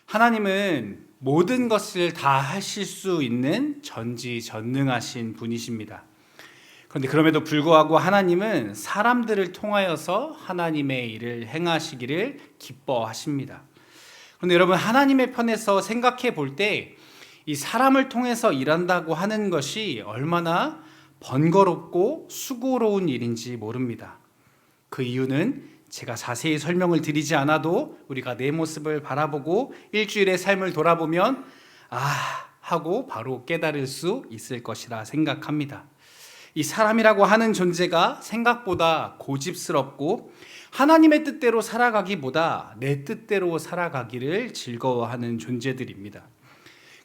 하나님은 모든 것을 다 하실 수 있는 전지전능하신 분이십니다. 그런데 그럼에도 불구하고 하나님은 사람들을 통하여서 하나님의 일을 행하시기를 기뻐하십니다. 그런데 여러분, 하나님의 편에서 생각해 볼 때 이 사람을 통해서 일한다고 하는 것이 얼마나 번거롭고 수고로운 일인지 모릅니다. 그 이유는 제가 자세히 설명을 드리지 않아도 우리가 내 모습을 바라보고 일주일의 삶을 돌아보면 하고 바로 깨달을 수 있을 것이라 생각합니다. 이 사람이라고 하는 존재가 생각보다 고집스럽고 하나님의 뜻대로 살아가기보다 내 뜻대로 살아가기를 즐거워하는 존재들입니다.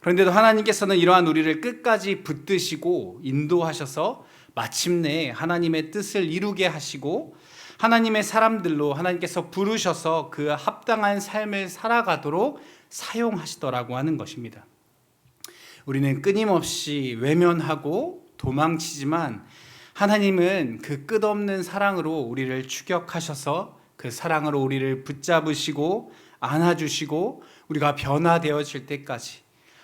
그런데도 하나님께서는 이러한 우리를 끝까지 붙드시고 인도하셔서 마침내 하나님의 뜻을 이루게 하시고 하나님의 사람들로 하나님께서 부르셔서 그 합당한 삶을 살아가도록 사용하시더라고 하는 것입니다. 우리는 끊임없이 외면하고 도망치지만 하나님은 그 끝없는 사랑으로 우리를 추격하셔서 그 사랑으로 우리를 붙잡으시고 안아주시고 우리가 변화되어질 때까지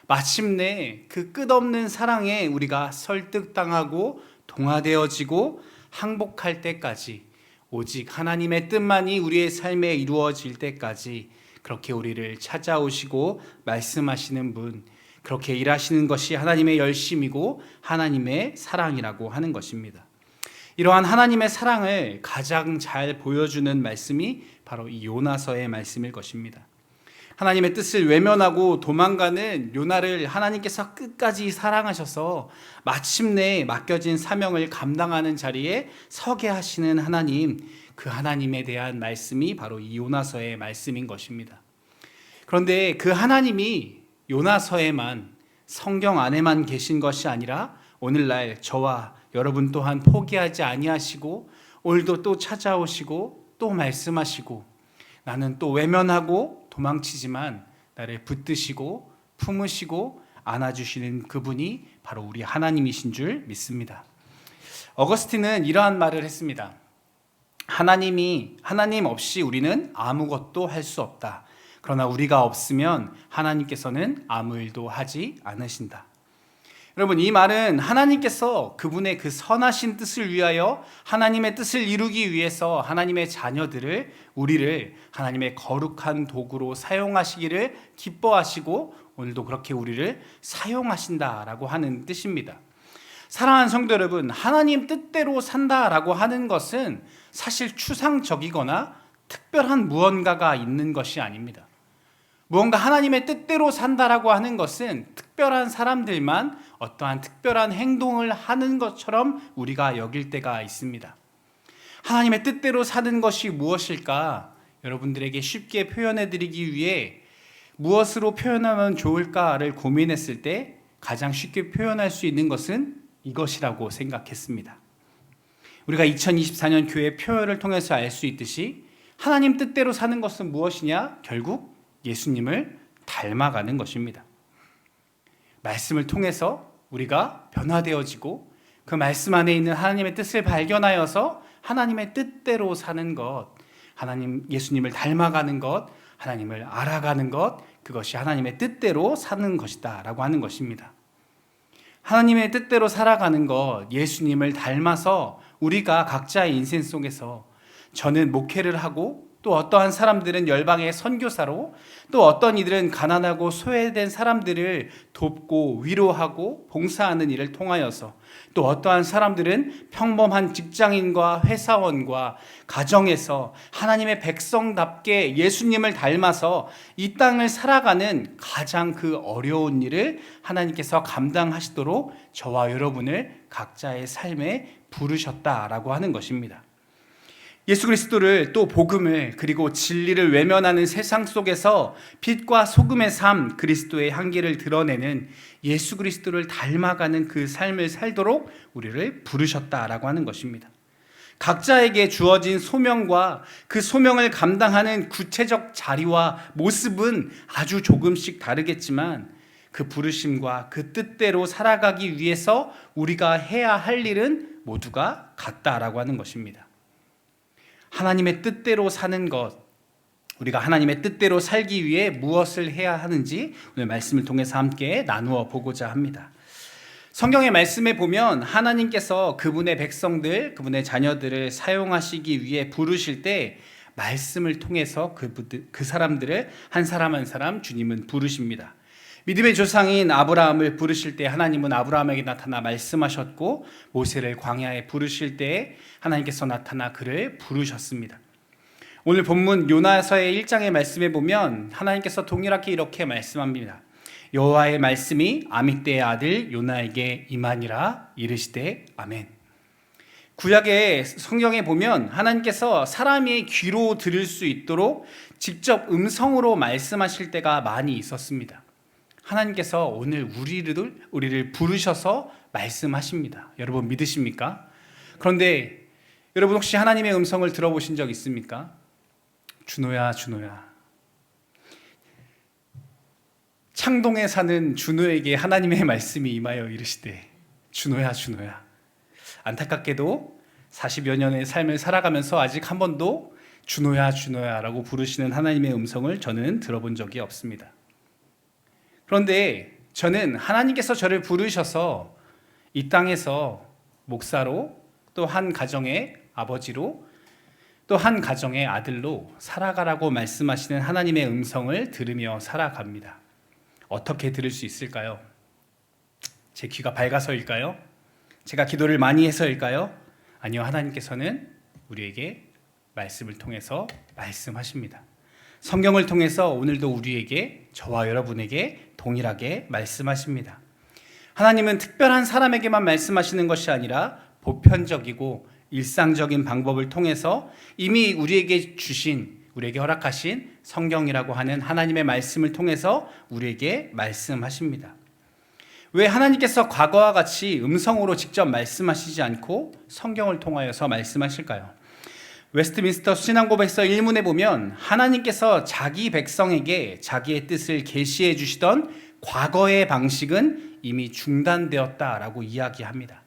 마침내 그 끝없는 사랑에 우리가 설득당하고 동화되어지고 항복할 때까지 오직 하나님의 뜻만이 우리의 삶에 이루어질 때까지 그렇게 우리를 찾아오시고 말씀하시는 분, 그렇게 일하시는 것이 하나님의 열심이고 하나님의 사랑이라고 하는 것입니다. 이러한 하나님의 사랑을 가장 잘 보여주는 말씀이 바로 이 요나서의 말씀일 것입니다. 하나님의 뜻을 외면하고 도망가는 요나를 하나님께서 끝까지 사랑하셔서 마침내 맡겨진 사명을 감당하는 자리에 서게 하시는 하나님, 그 하나님에 대한 말씀이 바로 이 요나서의 말씀인 것입니다. 그런데 그 하나님이 요나서에만, 성경 안에만 계신 것이 아니라 오늘날 저와 여러분 또한 포기하지 아니하시고 오늘도 또 찾아오시고 또 말씀하시고 나는 또 외면하고 도망치지만 나를 붙드시고 품으시고 안아주시는 그분이 바로 우리 하나님이신 줄 믿습니다. 어거스틴은 이러한 말을 했습니다. 하나님 없이 우리는 아무것도 할 수 없다. 그러나 우리가 없으면 하나님께서는 아무 일도 하지 않으신다. 여러분, 이 말은 하나님께서 그분의 그 선하신 뜻을 위하여 하나님의 뜻을 이루기 위해서 하나님의 자녀들을, 우리를 하나님의 거룩한 도구로 사용하시기를 기뻐하시고 오늘도 그렇게 우리를 사용하신다라고 하는 뜻입니다. 사랑하는 성도 여러분, 하나님 뜻대로 산다라고 하는 것은 사실 추상적이거나 특별한 무언가가 있는 것이 아닙니다. 무언가 하나님의 뜻대로 산다라고 하는 것은 특별한 사람들만 어떠한 특별한 행동을 하는 것처럼 우리가 여길 때가 있습니다. 하나님의 뜻대로 사는 것이 무엇일까? 여러분들에게 쉽게 표현해 드리기 위해 무엇으로 표현하면 좋을까를 고민했을 때 가장 쉽게 표현할 수 있는 것은 이것이라고 생각했습니다. 우리가 2024년 교회 표현을 통해서 알 수 있듯이 하나님 뜻대로 사는 것은 무엇이냐? 결국 예수님을 닮아가는 것입니다. 말씀을 통해서 우리가 변화되어지고 그 말씀 안에 있는 하나님의 뜻을 발견하여서 하나님의 뜻대로 사는 것, 예수님을 닮아가는 것, 하나님을 알아가는 것, 그것이 하나님의 뜻대로 사는 것이다 라고 하는 것입니다. 하나님의 뜻대로 살아가는 것, 예수님을 닮아서 우리가 각자의 인생 속에서 저는 목회를 하고 또 어떠한 사람들은 열방의 선교사로 또 어떤 이들은 가난하고 소외된 사람들을 돕고 위로하고 봉사하는 일을 통하여서 또 어떠한 사람들은 평범한 직장인과 회사원과 가정에서 하나님의 백성답게 예수님을 닮아서 이 땅을 살아가는 가장 그 어려운 일을 하나님께서 감당하시도록 저와 여러분을 각자의 삶에 부르셨다라고 하는 것입니다. 예수 그리스도를 또 복음을 그리고 진리를 외면하는 세상 속에서 빛과 소금의 삶, 그리스도의 향기를 드러내는 예수 그리스도를 닮아가는 그 삶을 살도록 우리를 부르셨다라고 하는 것입니다. 각자에게 주어진 소명과 그 소명을 감당하는 구체적 자리와 모습은 아주 조금씩 다르겠지만 그 부르심과 그 뜻대로 살아가기 위해서 우리가 해야 할 일은 모두가 같다라고 하는 것입니다. 하나님의 뜻대로 사는 것, 우리가 하나님의 뜻대로 살기 위해 무엇을 해야 하는지 오늘 말씀을 통해서 함께 나누어 보고자 합니다. 성경의 말씀에 보면 하나님께서 그분의 백성들, 그분의 자녀들을 사용하시기 위해 부르실 때 말씀을 통해서 그 사람들을 한 사람 한 사람 주님은 부르십니다. 믿음의 조상인 아브라함을 부르실 때 하나님은 아브라함에게 나타나 말씀하셨고, 모세를 광야에 부르실 때 하나님께서 나타나 그를 부르셨습니다. 오늘 본문 요나서의 1장의 말씀에 보면 하나님께서 동일하게 이렇게 말씀합니다. 여호와의 말씀이 아미떼의 아들 요나에게 임하니라 이르시되 아멘. 구약의 성경에 보면 하나님께서 사람의 귀로 들을 수 있도록 직접 음성으로 말씀하실 때가 많이 있었습니다. 하나님께서 오늘 우리를 부르셔서 말씀하십니다. 여러분 믿으십니까? 그런데 여러분 혹시 하나님의 음성을 들어보신 적 있습니까? 준호야, 준호야. 창동에 사는 준호에게 하나님의 말씀이 임하여 이르시되 준호야, 준호야. 안타깝게도 40여 년의 삶을 살아가면서 아직 한 번도 준호야, 준호야 라고 부르시는 하나님의 음성을 저는 들어본 적이 없습니다. 그런데 저는 하나님께서 저를 부르셔서 이 땅에서 목사로, 또 한 가정의 아버지로, 또 한 가정의 아들로 살아가라고 말씀하시는 하나님의 음성을 들으며 살아갑니다. 어떻게 들을 수 있을까요? 제 귀가 밝아서일까요? 제가 기도를 많이 해서일까요? 아니요, 하나님께서는 우리에게 말씀을 통해서 말씀하십니다. 성경을 통해서 오늘도 우리에게, 저와 여러분에게 동일하게 말씀하십니다. 하나님은 특별한 사람에게만 말씀하시는 것이 아니라 보편적이고 일상적인 방법을 통해서 이미 우리에게 허락하신 성경이라고 하는 하나님의 말씀을 통해서 우리에게 말씀하십니다. 왜 하나님께서 과거와 같이 음성으로 직접 말씀하시지 않고 성경을 통하여서 말씀하실까요? 웨스트민스터 신앙고백서 1문에 보면 하나님께서 자기 백성에게 자기의 뜻을 계시해 주시던 과거의 방식은 이미 중단되었다라고 이야기합니다.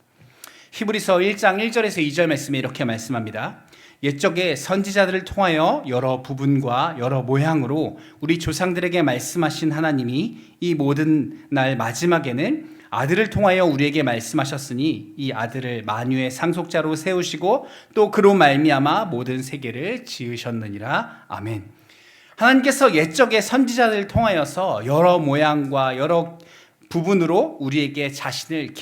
히브리서 1장 1절에서 2절 말씀에 이렇게 말씀합니다. 옛적에 선지자들을 통하여 여러 부분과 여러 모양으로 우리 조상들에게 말씀하신 하나님이 이 모든 날 마지막에는 아들을 통하여 우리에게 말씀하셨으니 이 아들을 만유의 상속자로 세우시고 또 그로 말미암아 모든 세계를 지으셨느니라. 아멘. 하나님께서 옛적에 선지자들을 통하여서 여러 모양과 여러 부분으로 우리에게 자신을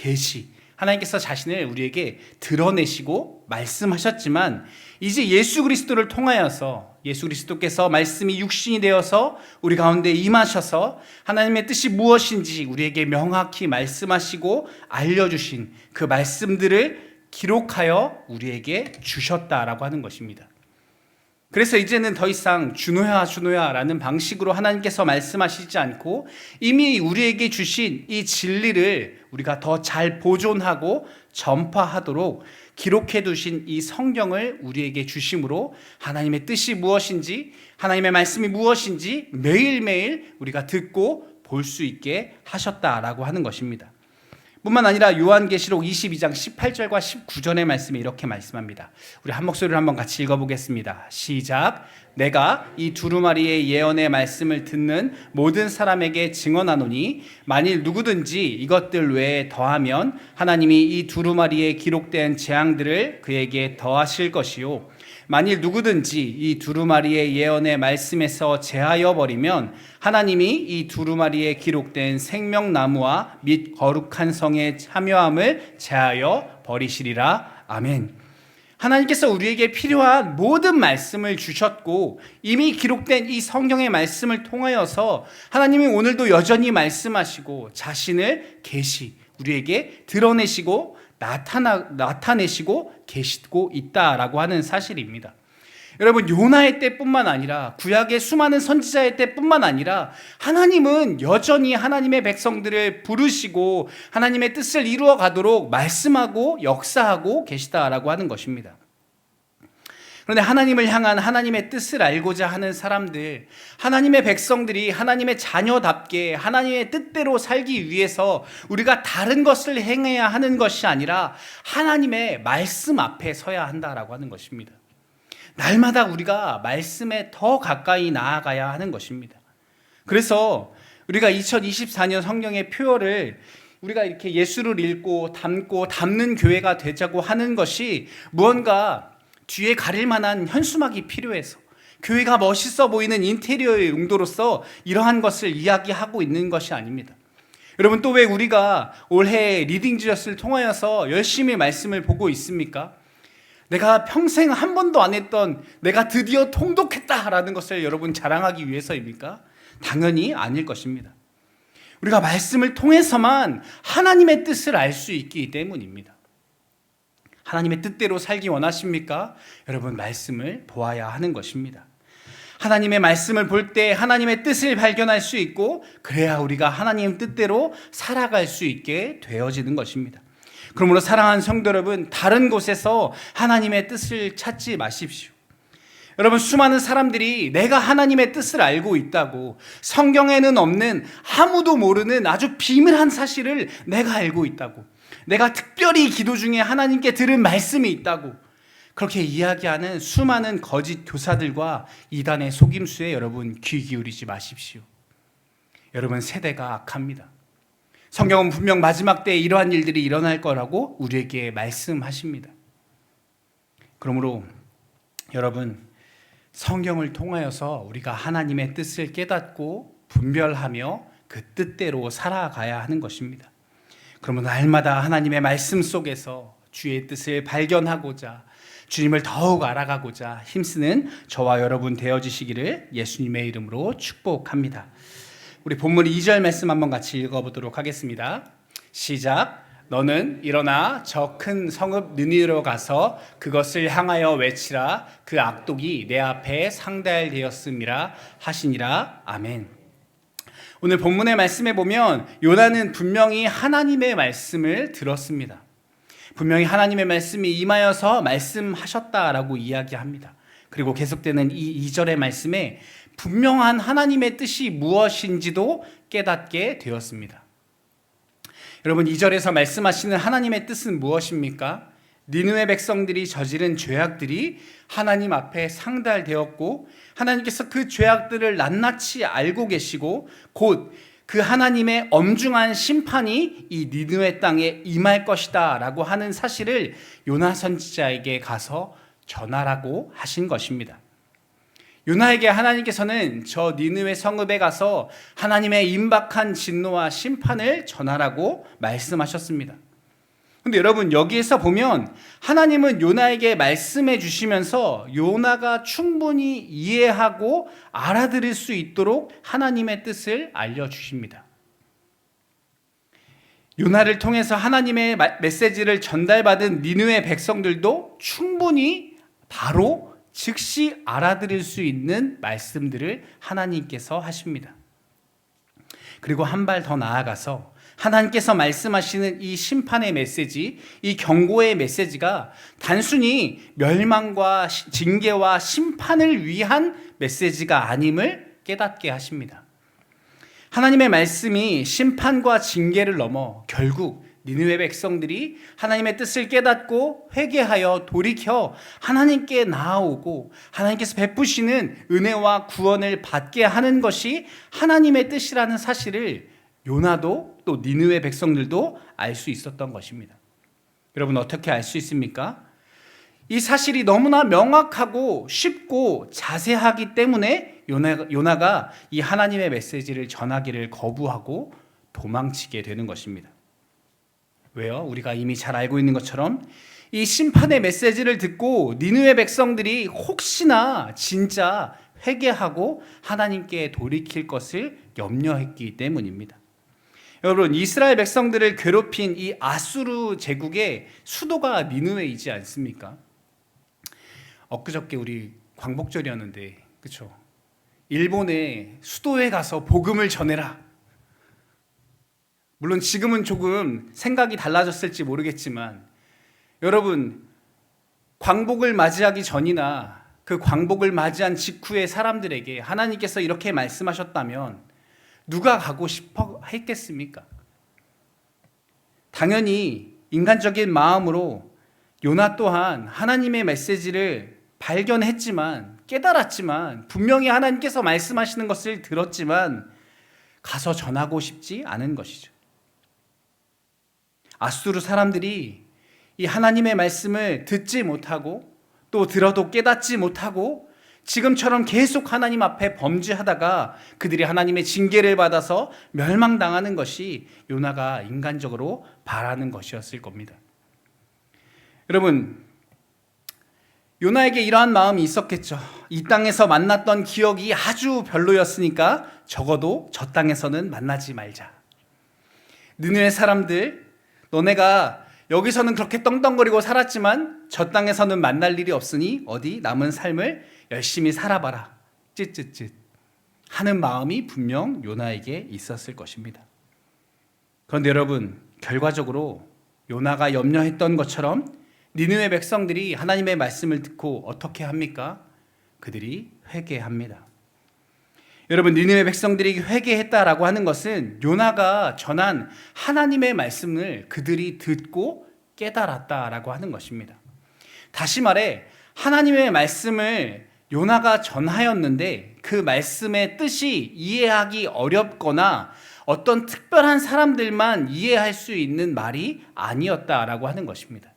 하나님께서 자신을 우리에게 드러내시고 말씀하셨지만 이제 예수 그리스도를 통하여서 예수 그리스도께서 말씀이 육신이 되어서 우리 가운데 임하셔서 하나님의 뜻이 무엇인지 우리에게 명확히 말씀하시고 알려주신 그 말씀들을 기록하여 우리에게 주셨다라고 하는 것입니다. 그래서 이제는 더 이상 준호야, 준호야 라는 방식으로 하나님께서 말씀하시지 않고 이미 우리에게 주신 이 진리를 우리가 더 잘 보존하고 전파하도록 기록해 두신 이 성경을 우리에게 주심으로 하나님의 뜻이 무엇인지, 하나님의 말씀이 무엇인지 매일매일 우리가 듣고 볼 수 있게 하셨다라고 하는 것입니다. 뿐만 아니라 요한계시록 22장 18절과 19절의 말씀에 이렇게 말씀합니다. 우리 한 목소리로 한번 같이 읽어보겠습니다. 시작. 내가 이 두루마리의 예언의 말씀을 듣는 모든 사람에게 증언하노니 만일 누구든지 이것들 외에 더하면 하나님이 이 두루마리에 기록된 재앙들을 그에게 더하실 것이요 만일 누구든지 이 두루마리의 예언의 말씀에서 제하여 버리면 하나님이 이 두루마리에 기록된 생명나무와 및 거룩한 성의 참여함을 제하여 버리시리라. 아멘. 하나님께서 우리에게 필요한 모든 말씀을 주셨고 이미 기록된 이 성경의 말씀을 통하여서 하나님이 오늘도 여전히 말씀하시고 자신을 우리에게 드러내시고 나타내시고 계시고 있다라고 하는 사실입니다. 여러분, 요나의 때뿐만 아니라 구약의 수많은 선지자의 때뿐만 아니라 하나님은 여전히 하나님의 백성들을 부르시고 하나님의 뜻을 이루어 가도록 말씀하고 역사하고 계시다라고 하는 것입니다. 그런데 하나님을 향한 하나님의 뜻을 알고자 하는 사람들, 하나님의 백성들이 하나님의 자녀답게 하나님의 뜻대로 살기 위해서 우리가 다른 것을 행해야 하는 것이 아니라 하나님의 말씀 앞에 서야 한다라고 하는 것입니다. 날마다 우리가 말씀에 더 가까이 나아가야 하는 것입니다. 그래서 우리가 2024년 성경의 표어를 우리가 이렇게 예수를 읽고 담고 담는 교회가 되자고 하는 것이 무언가 뒤에 가릴 만한 현수막이 필요해서 교회가 멋있어 보이는 인테리어의 용도로서 이러한 것을 이야기하고 있는 것이 아닙니다. 여러분, 또 왜 우리가 올해 리딩 지저스를 통하여서 열심히 말씀을 보고 있습니까? 내가 평생 한 번도 안 했던 내가 드디어 통독했다라는 것을 여러분 자랑하기 위해서입니까? 당연히 아닐 것입니다. 우리가 말씀을 통해서만 하나님의 뜻을 알 수 있기 때문입니다. 하나님의 뜻대로 살기 원하십니까? 여러분, 말씀을 보아야 하는 것입니다. 하나님의 말씀을 볼 때 하나님의 뜻을 발견할 수 있고, 그래야 우리가 하나님 뜻대로 살아갈 수 있게 되어지는 것입니다. 그러므로 사랑하는 성도 여러분, 다른 곳에서 하나님의 뜻을 찾지 마십시오. 여러분, 수많은 사람들이 내가 하나님의 뜻을 알고 있다고, 성경에는 없는 아무도 모르는 아주 비밀한 사실을 내가 알고 있다고, 내가 특별히 기도 중에 하나님께 들은 말씀이 있다고 그렇게 이야기하는 수많은 거짓 교사들과 이단의 속임수에 여러분 귀 기울이지 마십시오. 여러분, 세대가 악합니다. 성경은 분명 마지막 때에 이러한 일들이 일어날 거라고 우리에게 말씀하십니다. 그러므로 여러분, 성경을 통하여서 우리가 하나님의 뜻을 깨닫고 분별하며 그 뜻대로 살아가야 하는 것입니다. 그러면 날마다 하나님의 말씀 속에서 주의 뜻을 발견하고자, 주님을 더욱 알아가고자 힘쓰는 저와 여러분 되어지시기를 예수님의 이름으로 축복합니다. 우리 본문 2절 말씀 한번 같이 읽어보도록 하겠습니다. 시작. 너는 일어나 저 큰 성읍 느니웨로 가서 그것을 향하여 외치라. 그 악독이 내 앞에 상달되었음이라 하시니라. 아멘. 오늘 본문의 말씀에 보면 요나는 분명히 하나님의 말씀을 들었습니다. 분명히 하나님의 말씀이 임하여서 말씀하셨다라고 이야기합니다. 그리고 계속되는 이 2절의 말씀에 분명한 하나님의 뜻이 무엇인지도 깨닫게 되었습니다. 여러분, 2절에서 말씀하시는 하나님의 뜻은 무엇입니까? 니느웨 백성들이 저지른 죄악들이 하나님 앞에 상달되었고, 하나님께서 그 죄악들을 낱낱이 알고 계시고, 곧 그 하나님의 엄중한 심판이 이 니느웨 땅에 임할 것이다 라고 하는 사실을 요나 선지자에게 가서 전하라고 하신 것입니다. 요나에게 하나님께서는 저 니느웨 성읍에 가서 하나님의 임박한 진노와 심판을 전하라고 말씀하셨습니다. 근데 여러분, 여기에서 보면 하나님은 요나에게 말씀해 주시면서 요나가 충분히 이해하고 알아들을 수 있도록 하나님의 뜻을 알려주십니다. 요나를 통해서 하나님의 메시지를 전달받은 니느웨 백성들도 충분히 바로 즉시 알아들을 수 있는 말씀들을 하나님께서 하십니다. 그리고 한 발 더 나아가서 하나님께서 말씀하시는 이 심판의 메시지, 이 경고의 메시지가 단순히 멸망과 징계와 심판을 위한 메시지가 아님을 깨닫게 하십니다. 하나님의 말씀이 심판과 징계를 넘어 결국 니느웨 백성들이 하나님의 뜻을 깨닫고 회개하여 돌이켜 하나님께 나아오고 하나님께서 베푸시는 은혜와 구원을 받게 하는 것이 하나님의 뜻이라는 사실을 요나도 또 니느웨 백성들도 알 수 있었던 것입니다. 여러분, 어떻게 알 수 있습니까? 이 사실이 너무나 명확하고 쉽고 자세하기 때문에 요나가 이 하나님의 메시지를 전하기를 거부하고 도망치게 되는 것입니다. 왜요? 우리가 이미 잘 알고 있는 것처럼 이 심판의 메시지를 듣고 니느웨 백성들이 혹시나 진짜 회개하고 하나님께 돌이킬 것을 염려했기 때문입니다. 여러분, 이스라엘 백성들을 괴롭힌 이 아수르 제국의 수도가 니느웨이지 않습니까? 엊그저께 우리 광복절이었는데, 그렇죠? 일본의 수도에 가서 복음을 전해라. 물론 지금은 조금 생각이 달라졌을지 모르겠지만, 여러분, 광복을 맞이하기 전이나 그 광복을 맞이한 직후의 사람들에게 하나님께서 이렇게 말씀하셨다면 누가 가고 싶어 했겠습니까? 당연히 인간적인 마음으로 요나 또한 하나님의 메시지를 발견했지만, 깨달았지만, 분명히 하나님께서 말씀하시는 것을 들었지만 가서 전하고 싶지 않은 것이죠. 아수르 사람들이 이 하나님의 말씀을 듣지 못하고 또 들어도 깨닫지 못하고 지금처럼 계속 하나님 앞에 범죄하다가 그들이 하나님의 징계를 받아서 멸망당하는 것이 요나가 인간적으로 바라는 것이었을 겁니다. 여러분, 요나에게 이러한 마음이 있었겠죠. 이 땅에서 만났던 기억이 아주 별로였으니까 적어도 저 땅에서는 만나지 말자. 느느웨 사람들, 너네가 여기서는 그렇게 떵떵거리고 살았지만 저 땅에서는 만날 일이 없으니 어디 남은 삶을 열심히 살아봐라. 쯧쯧쯧 하는 마음이 분명 요나에게 있었을 것입니다. 그런데 여러분, 결과적으로 요나가 염려했던 것처럼 니느웨 백성들이 하나님의 말씀을 듣고 어떻게 합니까? 그들이 회개합니다. 여러분, 니느웨 백성들이 회개했다라고 하는 것은 요나가 전한 하나님의 말씀을 그들이 듣고 깨달았다라고 하는 것입니다. 다시 말해, 하나님의 말씀을 요나가 전하였는데 그 말씀의 뜻이 이해하기 어렵거나 어떤 특별한 사람들만 이해할 수 있는 말이 아니었다라고 하는 것입니다.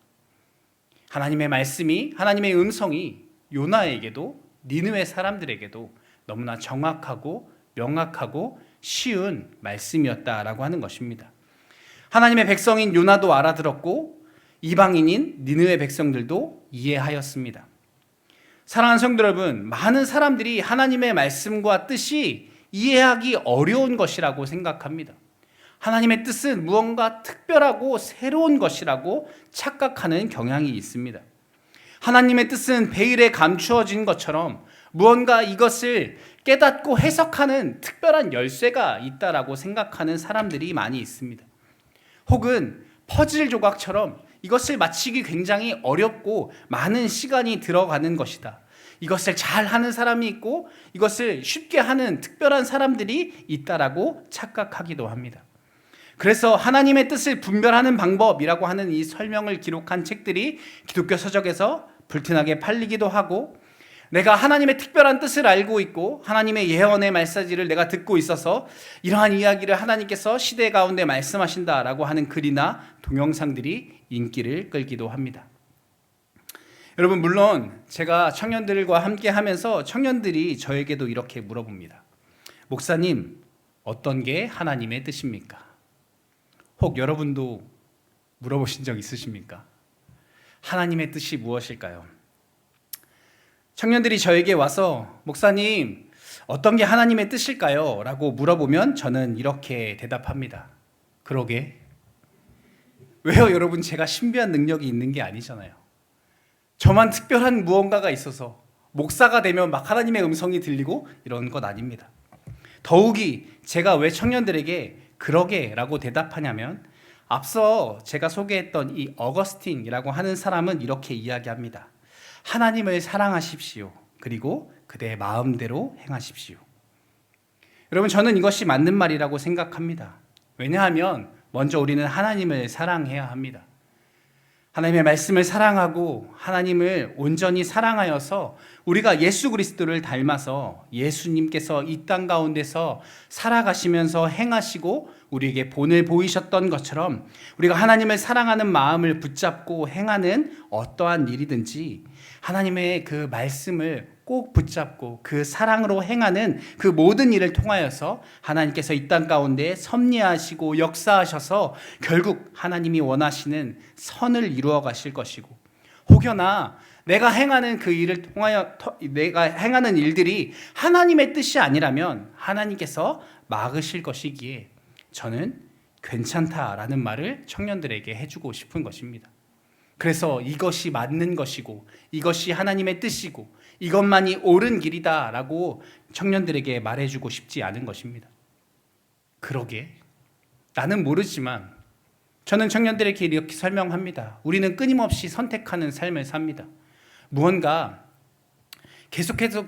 하나님의 말씀이, 하나님의 음성이 요나에게도 니느웨 사람들에게도 너무나 정확하고 명확하고 쉬운 말씀이었다라고 하는 것입니다. 하나님의 백성인 요나도 알아들었고 이방인인 니느웨 백성들도 이해하였습니다. 사랑하는 성도 여러분, 많은 사람들이 하나님의 말씀과 뜻이 이해하기 어려운 것이라고 생각합니다. 하나님의 뜻은 무언가 특별하고 새로운 것이라고 착각하는 경향이 있습니다. 하나님의 뜻은 베일에 감추어진 것처럼 무언가 이것을 깨닫고 해석하는 특별한 열쇠가 있다라고 생각하는 사람들이 많이 있습니다. 혹은 퍼즐 조각처럼 이것을 맞히기 굉장히 어렵고 많은 시간이 들어가는 것이다. 이것을 잘 하는 사람이 있고 이것을 쉽게 하는 특별한 사람들이 있다라고 착각하기도 합니다. 그래서 하나님의 뜻을 분별하는 방법이라고 하는 이 설명을 기록한 책들이 기독교 서적에서 불티나게 팔리기도 하고, 내가 하나님의 특별한 뜻을 알고 있고 하나님의 예언의 말씀지를 내가 듣고 있어서 이러한 이야기를 하나님께서 시대 가운데 말씀하신다라고 하는 글이나 동영상들이 인기를 끌기도 합니다. 여러분, 물론 제가 청년들과 함께 하면서 청년들이 저에게도 이렇게 물어봅니다. 목사님, 어떤 게 하나님의 뜻입니까? 혹 여러분도 물어보신 적 있으십니까? 하나님의 뜻이 무엇일까요? 청년들이 저에게 와서 목사님, 어떤 게 하나님의 뜻일까요? 라고 물어보면 저는 이렇게 대답합니다. 그러게. 왜요, 여러분? 제가 신비한 능력이 있는 게 아니잖아요. 저만 특별한 무언가가 있어서 목사가 되면 막 하나님의 음성이 들리고 이런 것 아닙니다. 더욱이 제가 왜 청년들에게 그러게 라고 대답하냐면, 앞서 제가 소개했던 이 어거스틴이라고 하는 사람은 이렇게 이야기합니다. 하나님을 사랑하십시오. 그리고 그대의 마음대로 행하십시오. 여러분, 저는 이것이 맞는 말이라고 생각합니다. 왜냐하면 먼저 우리는 하나님을 사랑해야 합니다. 하나님의 말씀을 사랑하고 하나님을 온전히 사랑하여서 우리가 예수 그리스도를 닮아서 예수님께서 이 땅 가운데서 살아가시면서 행하시고 우리에게 본을 보이셨던 것처럼 우리가 하나님을 사랑하는 마음을 붙잡고 행하는 어떠한 일이든지 하나님의 그 말씀을 꼭 붙잡고 그 사랑으로 행하는 그 모든 일을 통하여서 하나님께서 이 땅 가운데 섭리하시고 역사하셔서 결국 하나님이 원하시는 선을 이루어 가실 것이고, 혹여나 내가 행하는 그 일을 통하여 내가 행하는 일들이 하나님의 뜻이 아니라면 하나님께서 막으실 것이기에 저는 괜찮다라는 말을 청년들에게 해주고 싶은 것입니다. 그래서 이것이 맞는 것이고 이것이 하나님의 뜻이고 이것만이 옳은 길이다라고 청년들에게 말해주고 싶지 않은 것입니다. 그러게, 나는 모르지만 저는 청년들에게 이렇게 설명합니다. 우리는 끊임없이 선택하는 삶을 삽니다. 무언가 계속해서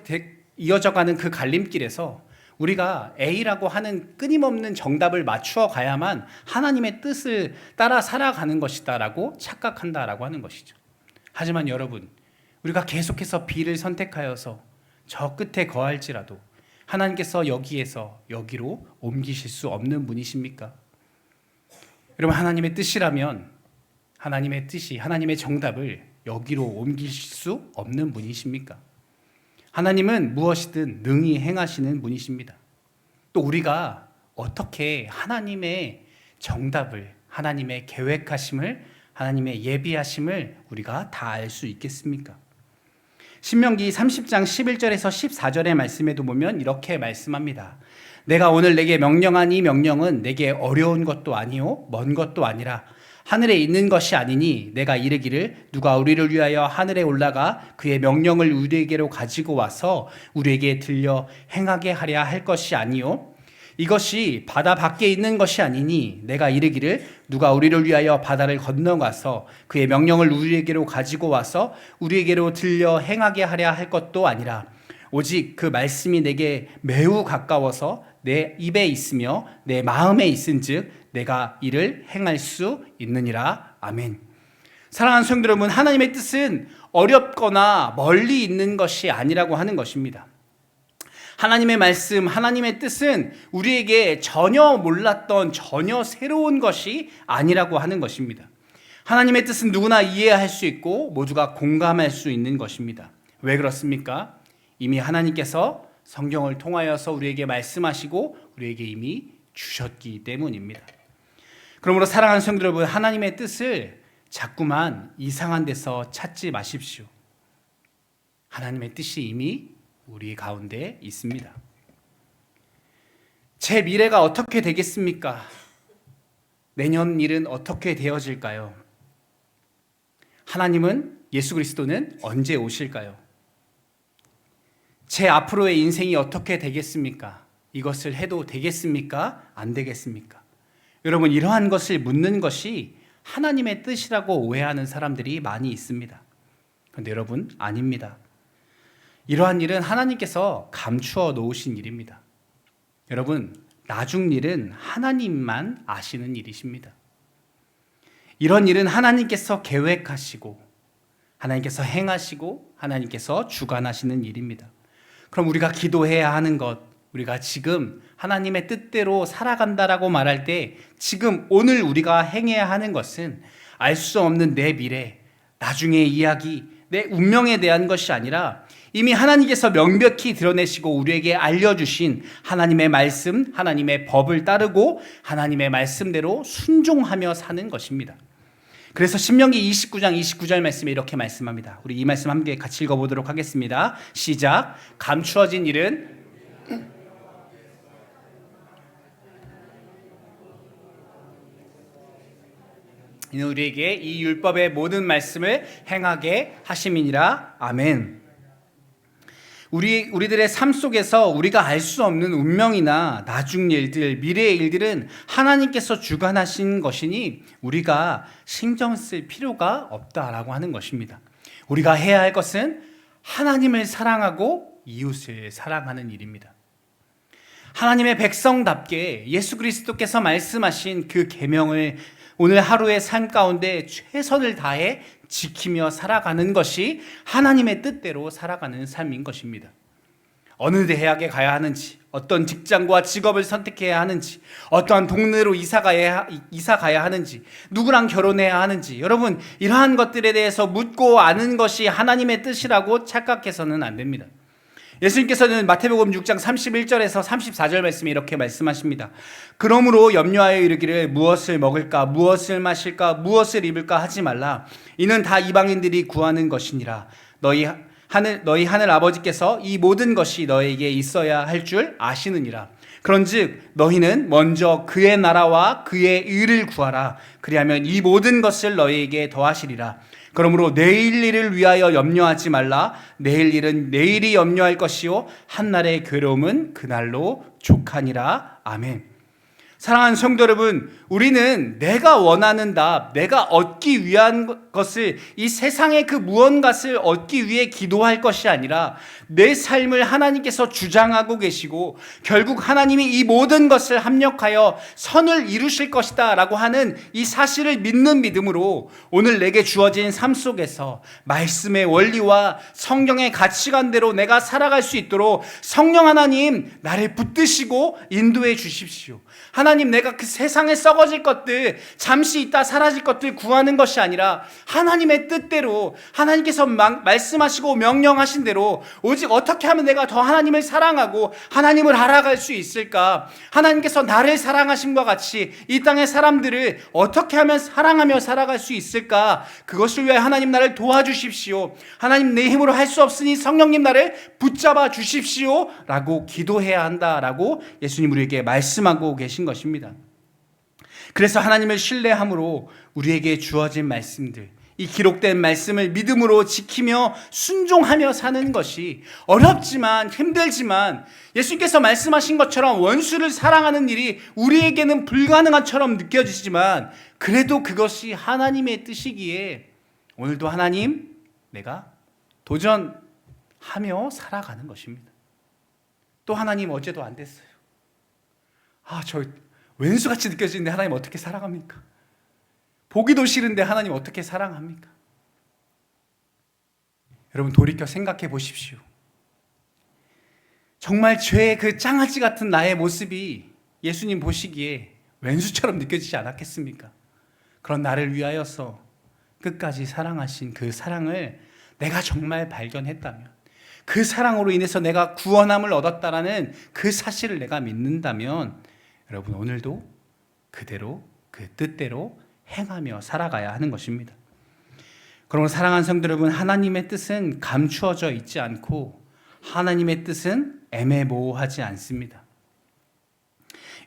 이어져가는 그 갈림길에서 우리가 A라고 하는 끊임없는 정답을 맞추어 가야만 하나님의 뜻을 따라 살아가는 것이다라고 착각한다라고 하는 것이죠. 하지만 여러분, 우리가 계속해서 B를 선택하여서 저 끝에 거할지라도 하나님께서 여기에서 여기로 옮기실 수 없는 분이십니까? 여러분, 하나님의 뜻이라면 하나님의 뜻이, 하나님의 정답을 여기로 옮기실 수 없는 분이십니까? 하나님은 무엇이든 능히 행하시는 분이십니다. 또 우리가 어떻게 하나님의 정답을, 하나님의 계획하심을, 하나님의 예비하심을 우리가 다 알 수 있겠습니까? 신명기 30장 11절에서 14절의 말씀에도 보면 이렇게 말씀합니다. 내가 오늘 내게 명령한 이 명령은 내게 어려운 것도 아니요 먼 것도 아니라 하늘에 있는 것이 아니니 내가 이르기를 누가 우리를 위하여 하늘에 올라가 그의 명령을 우리에게로 가지고 와서 우리에게 들려 행하게 하랴 할 것이 아니요 이것이 바다 밖에 있는 것이 아니니 내가 이르기를 누가 우리를 위하여 바다를 건너가서 그의 명령을 우리에게로 가지고 와서 우리에게로 들려 행하게 하랴 할 것도 아니라 오직 그 말씀이 내게 매우 가까워서 내 입에 있으며 내 마음에 있은즉 내가 이를 행할 수 있느니라. 아멘. 사랑하는 성도 여러분, 하나님의 뜻은 어렵거나 멀리 있는 것이 아니라고 하는 것입니다. 하나님의 말씀, 하나님의 뜻은 우리에게 전혀 몰랐던, 전혀 새로운 것이 아니라고 하는 것입니다. 하나님의 뜻은 누구나 이해할 수 있고 모두가 공감할 수 있는 것입니다. 왜 그렇습니까? 이미 하나님께서 성경을 통하여서 우리에게 말씀하시고 우리에게 이미 주셨기 때문입니다. 그러므로 사랑하는 성도 여러분, 하나님의 뜻을 자꾸만 이상한 데서 찾지 마십시오. 하나님의 뜻이 이미 우리 가운데 있습니다. 제 미래가 어떻게 되겠습니까? 내년 일은 어떻게 되어질까요? 하나님은, 예수 그리스도는 언제 오실까요? 제 앞으로의 인생이 어떻게 되겠습니까? 이것을 해도 되겠습니까? 안 되겠습니까? 여러분, 이러한 것을 묻는 것이 하나님의 뜻이라고 오해하는 사람들이 많이 있습니다. 그런데 여러분, 아닙니다. 이러한 일은 하나님께서 감추어 놓으신 일입니다. 여러분, 나중 일은 하나님만 아시는 일이십니다. 이런 일은 하나님께서 계획하시고 하나님께서 행하시고 하나님께서 주관하시는 일입니다. 그럼 우리가 기도해야 하는 것, 우리가 지금 하나님의 뜻대로 살아간다라고 말할 때 지금 오늘 우리가 행해야 하는 것은 알 수 없는 내 미래, 나중의 이야기, 내 운명에 대한 것이 아니라 이미 하나님께서 명백히 드러내시고 우리에게 알려주신 하나님의 말씀, 하나님의 법을 따르고 하나님의 말씀대로 순종하며 사는 것입니다. 그래서 신명기 29장 29절 말씀에 이렇게 말씀합니다. 우리 이 말씀 함께 같이 읽어보도록 하겠습니다. 시작. 감추어진 일은 이는 우리에게 이 율법의 모든 말씀을 행하게 하심이니라. 아멘. 우리들의 삶 속에서 우리가 알 수 없는 운명이나 나중 일들, 미래의 일들은 하나님께서 주관하신 것이니 우리가 신경 쓸 필요가 없다라고 하는 것입니다. 우리가 해야 할 것은 하나님을 사랑하고 이웃을 사랑하는 일입니다. 하나님의 백성답게 예수 그리스도께서 말씀하신 그 계명을 오늘 하루의 삶 가운데 최선을 다해 지키며 살아가는 것이 하나님의 뜻대로 살아가는 삶인 것입니다. 어느 대학에 가야 하는지, 어떤 직장과 직업을 선택해야 하는지, 어떠한 동네로 이사 가야 하는지, 누구랑 결혼해야 하는지, 여러분, 이러한 것들에 대해서 묻고 아는 것이 하나님의 뜻이라고 착각해서는 안 됩니다. 예수님께서는 마태복음 6장 31절에서 34절 말씀에 이렇게 말씀하십니다. 그러므로 염려하여 이르기를 무엇을 먹을까, 무엇을 마실까, 무엇을 입을까 하지 말라. 이는 다 이방인들이 구하는 것이니라. 너희 하늘 아버지께서 이 모든 것이 너에게 있어야 할 줄 아시느니라. 그런즉 너희는 먼저 그의 나라와 그의 의를 구하라. 그리하면 이 모든 것을 너희에게 더하시리라. 그러므로 내일 일을 위하여 염려하지 말라. 내일 일은 내일이 염려할 것이요 한날의 괴로움은 그날로 족하니라. 아멘. 사랑하는 성도 여러분, 우리는 내가 원하는 답, 내가 얻기 위한 것을, 이 세상의 그 무언가를 얻기 위해 기도할 것이 아니라 내 삶을 하나님께서 주장하고 계시고 결국 하나님이 이 모든 것을 합력하여 선을 이루실 것이다 라고 하는 이 사실을 믿는 믿음으로 오늘 내게 주어진 삶 속에서 말씀의 원리와 성경의 가치관대로 내가 살아갈 수 있도록 성령 하나님 나를 붙드시고 인도해 주십시오. 하나님, 내가 그 세상에 썩어질 것들, 잠시 있다 사라질 것들 구하는 것이 아니라 하나님의 뜻대로, 하나님께서 말씀하시고 명령하신 대로 오직 어떻게 하면 내가 더 하나님을 사랑하고 하나님을 알아갈 수 있을까? 하나님께서 나를 사랑하심과 같이 이 땅의 사람들을 어떻게 하면 사랑하며 살아갈 수 있을까? 그것을 위해 하나님 나를 도와주십시오. 하나님, 내 힘으로 할 수 없으니 성령님 나를 붙잡아 주십시오 라고 기도해야 한다라고 예수님 우리에게 말씀하고 계신 것입니다. 그래서 하나님을 신뢰함으로 우리에게 주어진 말씀들, 이 기록된 말씀을 믿음으로 지키며 순종하며 사는 것이 어렵지만 힘들지만 예수님께서 말씀하신 것처럼 원수를 사랑하는 일이 우리에게는 불가능한처럼 느껴지지만 그래도 그것이 하나님의 뜻이기에 오늘도 하나님, 내가 도전하며 살아가는 것입니다. 또 하나님, 어제도 안 됐어요. 저 왼수같이 느껴지는데 하나님 어떻게 살아갑니까? 보기도 싫은데 하나님 어떻게 사랑합니까? 여러분, 돌이켜 생각해 보십시오. 정말 죄의 그 장아찌 같은 나의 모습이 예수님 보시기에 왼수처럼 느껴지지 않았겠습니까? 그런 나를 위하여서 끝까지 사랑하신 그 사랑을 내가 정말 발견했다면, 그 사랑으로 인해서 내가 구원함을 얻었다라는 그 사실을 내가 믿는다면 여러분, 오늘도 그대로 그 뜻대로 행하며 살아가야 하는 것입니다. 그러므로 사랑하는 성도 여러분, 하나님의 뜻은 감추어져 있지 않고 하나님의 뜻은 애매모호하지 않습니다.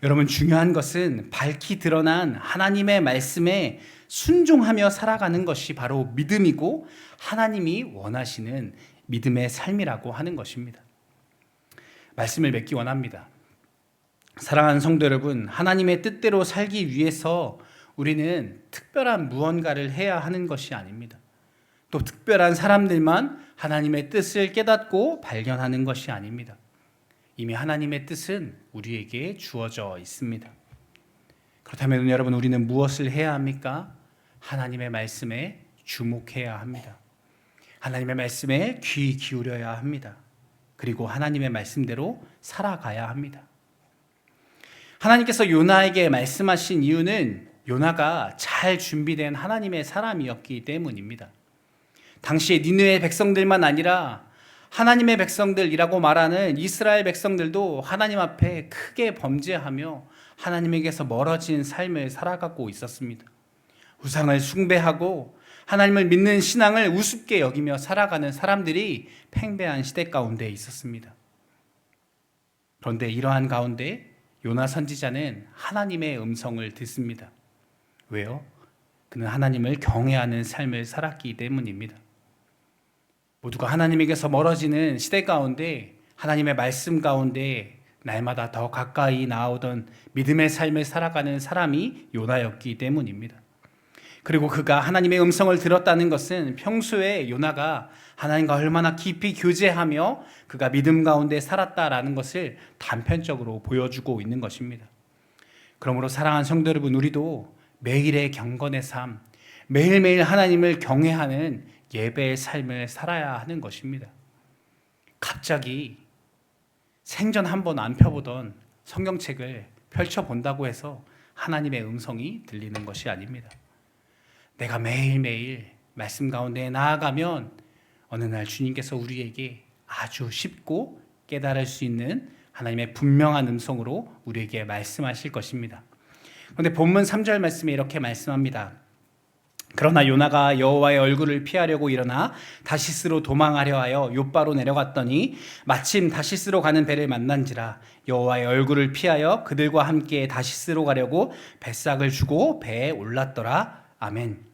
여러분, 중요한 것은 밝히 드러난 하나님의 말씀에 순종하며 살아가는 것이 바로 믿음이고 하나님이 원하시는 믿음의 삶이라고 하는 것입니다. 말씀을 맺기 원합니다. 사랑하는 성도 여러분, 하나님의 뜻대로 살기 위해서 우리는 특별한 무언가를 해야 하는 것이 아닙니다. 또 특별한 사람들만 하나님의 뜻을 깨닫고 발견하는 것이 아닙니다. 이미 하나님의 뜻은 우리에게 주어져 있습니다. 그렇다면 여러분, 우리는 무엇을 해야 합니까? 하나님의 말씀에 주목해야 합니다. 하나님의 말씀에 귀 기울여야 합니다. 그리고 하나님의 말씀대로 살아가야 합니다. 하나님께서 요나에게 말씀하신 이유는 요나가 잘 준비된 하나님의 사람이었기 때문입니다. 당시에 니느웨 백성들만 아니라 하나님의 백성들이라고 말하는 이스라엘 백성들도 하나님 앞에 크게 범죄하며 하나님에게서 멀어진 삶을 살아가고 있었습니다. 우상을 숭배하고 하나님을 믿는 신앙을 우습게 여기며 살아가는 사람들이 팽배한 시대 가운데 있었습니다. 그런데 이러한 가운데 요나 선지자는 하나님의 음성을 듣습니다. 왜요? 그는 하나님을 경외하는 삶을 살았기 때문입니다. 모두가 하나님에게서 멀어지는 시대 가운데 하나님의 말씀 가운데 날마다 더 가까이 나아오던 믿음의 삶을 살아가는 사람이 요나였기 때문입니다. 그리고 그가 하나님의 음성을 들었다는 것은 평소에 요나가 하나님과 얼마나 깊이 교제하며 그가 믿음 가운데 살았다라는 것을 단편적으로 보여주고 있는 것입니다. 그러므로 사랑하는 성도 여러분, 우리도 매일의 경건의 삶, 매일매일 하나님을 경외하는 예배의 삶을 살아야 하는 것입니다. 갑자기 생전 한 번 안 펴보던 성경책을 펼쳐본다고 해서 하나님의 음성이 들리는 것이 아닙니다. 내가 매일매일 말씀 가운데 나아가면 어느 날 주님께서 우리에게 아주 쉽고 깨달을 수 있는 하나님의 분명한 음성으로 우리에게 말씀하실 것입니다. 그런데 본문 3절 말씀에 이렇게 말씀합니다. 그러나 요나가 여호와의 얼굴을 피하려고 일어나 다시스로 도망하려 하여 욥바로 내려갔더니 마침 다시스로 가는 배를 만난지라 여호와의 얼굴을 피하여 그들과 함께 다시스로 가려고 뱃삭을 주고 배에 올랐더라. 아멘.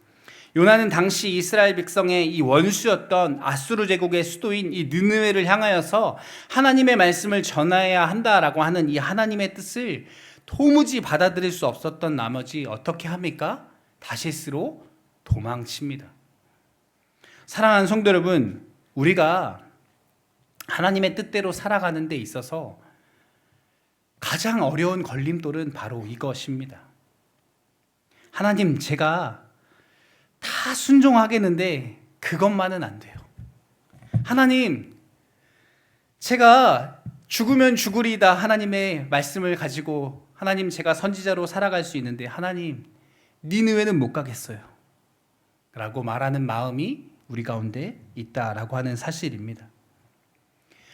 요나는 당시 이스라엘 백성의 이 원수였던 아수르 제국의 수도인 이 느느웨를 향하여서 하나님의 말씀을 전해야 한다라고 하는 이 하나님의 뜻을 도무지 받아들일 수 없었던 나머지 어떻게 합니까? 다시스로 도망칩니다. 사랑하는 성도 여러분, 우리가 하나님의 뜻대로 살아가는 데 있어서 가장 어려운 걸림돌은 바로 이것입니다. 하나님, 제가 다 순종하겠는데 그것만은 안 돼요. 하나님, 제가 죽으면 죽으리다 하나님의 말씀을 가지고 하나님, 제가 선지자로 살아갈 수 있는데 하나님, 니느웨는 못 가겠어요 라고 말하는 마음이 우리 가운데 있다라고 하는 사실입니다.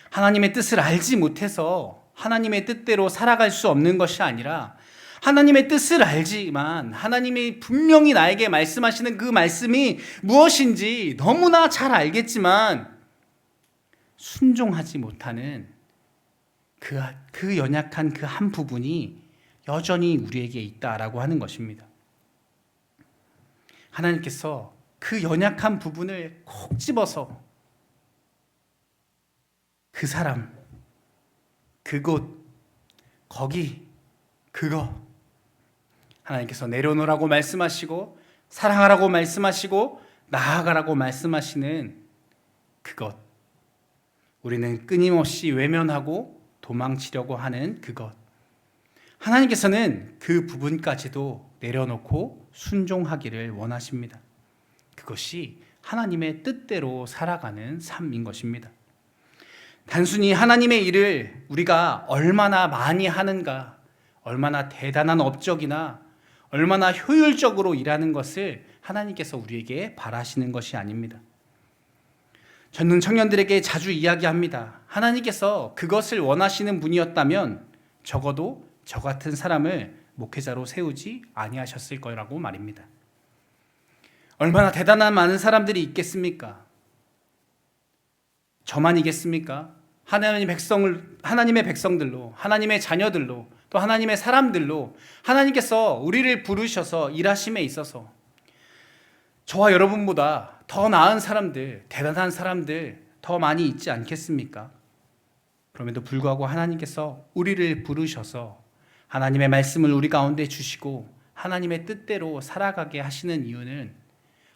하나님의 뜻을 알지 못해서 하나님의 뜻대로 살아갈 수 없는 것이 아니라 하나님의 뜻을 알지만 하나님이 분명히 나에게 말씀하시는 그 말씀이 무엇인지 너무나 잘 알겠지만 순종하지 못하는 그 연약한 그 한 부분이 여전히 우리에게 있다라고 하는 것입니다. 하나님께서 그 연약한 부분을 콕 집어서 그 사람, 그곳, 거기, 그거 하나님께서 내려놓으라고 말씀하시고 사랑하라고 말씀하시고 나아가라고 말씀하시는 그것, 우리는 끊임없이 외면하고 도망치려고 하는 그것, 하나님께서는 그 부분까지도 내려놓고 순종하기를 원하십니다. 그것이 하나님의 뜻대로 살아가는 삶인 것입니다. 단순히 하나님의 일을 우리가 얼마나 많이 하는가, 얼마나 대단한 업적이나 얼마나 효율적으로 일하는 것을 하나님께서 우리에게 바라시는 것이 아닙니다. 저는 청년들에게 자주 이야기합니다. 하나님께서 그것을 원하시는 분이었다면 적어도 저 같은 사람을 목회자로 세우지 아니하셨을 거라고 말입니다. 얼마나 대단한 많은 사람들이 있겠습니까? 저만이겠습니까? 하나님의 백성들로, 하나님의 자녀들로, 또 하나님의 사람들로 하나님께서 우리를 부르셔서 일하심에 있어서 저와 여러분보다 더 나은 사람들, 대단한 사람들 더 많이 있지 않겠습니까? 그럼에도 불구하고 하나님께서 우리를 부르셔서 하나님의 말씀을 우리 가운데 주시고 하나님의 뜻대로 살아가게 하시는 이유는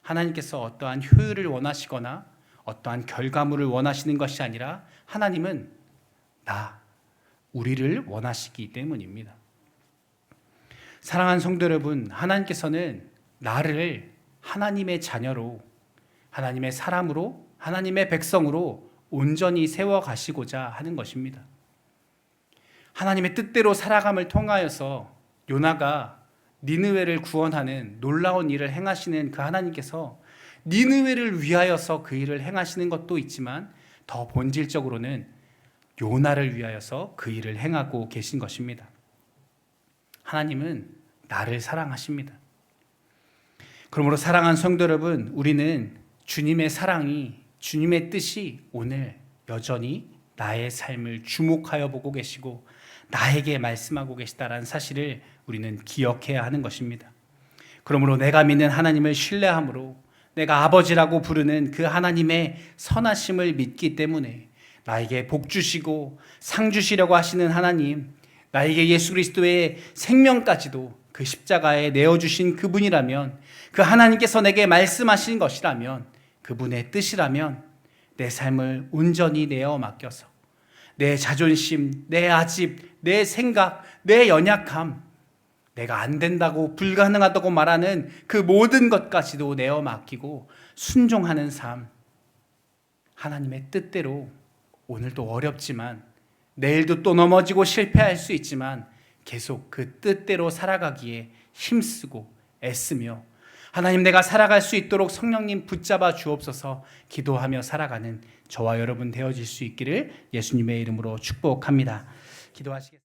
하나님께서 어떠한 효율을 원하시거나 어떠한 결과물을 원하시는 것이 아니라 하나님은 우리를 원하시기 때문입니다. 사랑하는 성도 여러분, 하나님께서는 나를 하나님의 자녀로, 하나님의 사람으로, 하나님의 백성으로 온전히 세워가시고자 하는 것입니다. 하나님의 뜻대로 살아감을 통하여서 요나가 니느웨를 구원하는 놀라운 일을 행하시는 그 하나님께서 니느웨를 위하여서 그 일을 행하시는 것도 있지만 더 본질적으로는 요나를 위하여서 그 일을 행하고 계신 것입니다. 하나님은 나를 사랑하십니다. 그러므로 사랑하는 성도 여러분, 우리는 주님의 사랑이, 주님의 뜻이 오늘 여전히 나의 삶을 주목하여 보고 계시고 나에게 말씀하고 계시다라는 사실을 우리는 기억해야 하는 것입니다. 그러므로 내가 믿는 하나님을 신뢰함으로 내가 아버지라고 부르는 그 하나님의 선하심을 믿기 때문에 나에게 복 주시고 상 주시려고 하시는 하나님, 나에게 예수 그리스도의 생명까지도 그 십자가에 내어주신 그분이라면, 그 하나님께서 내게 말씀하신 것이라면, 그분의 뜻이라면 내 삶을 온전히 내어 맡겨서 내 자존심, 내 아집, 내 생각, 내 연약함, 내가 안 된다고 불가능하다고 말하는 그 모든 것까지도 내어 맡기고 순종하는 삶, 하나님의 뜻대로 오늘도 어렵지만 내일도 또 넘어지고 실패할 수 있지만 계속 그 뜻대로 살아가기에 힘쓰고 애쓰며 하나님, 내가 살아갈 수 있도록 성령님 붙잡아 주옵소서 기도하며 살아가는 저와 여러분 되어질 수 있기를 예수님의 이름으로 축복합니다. 기도하시겠습니다.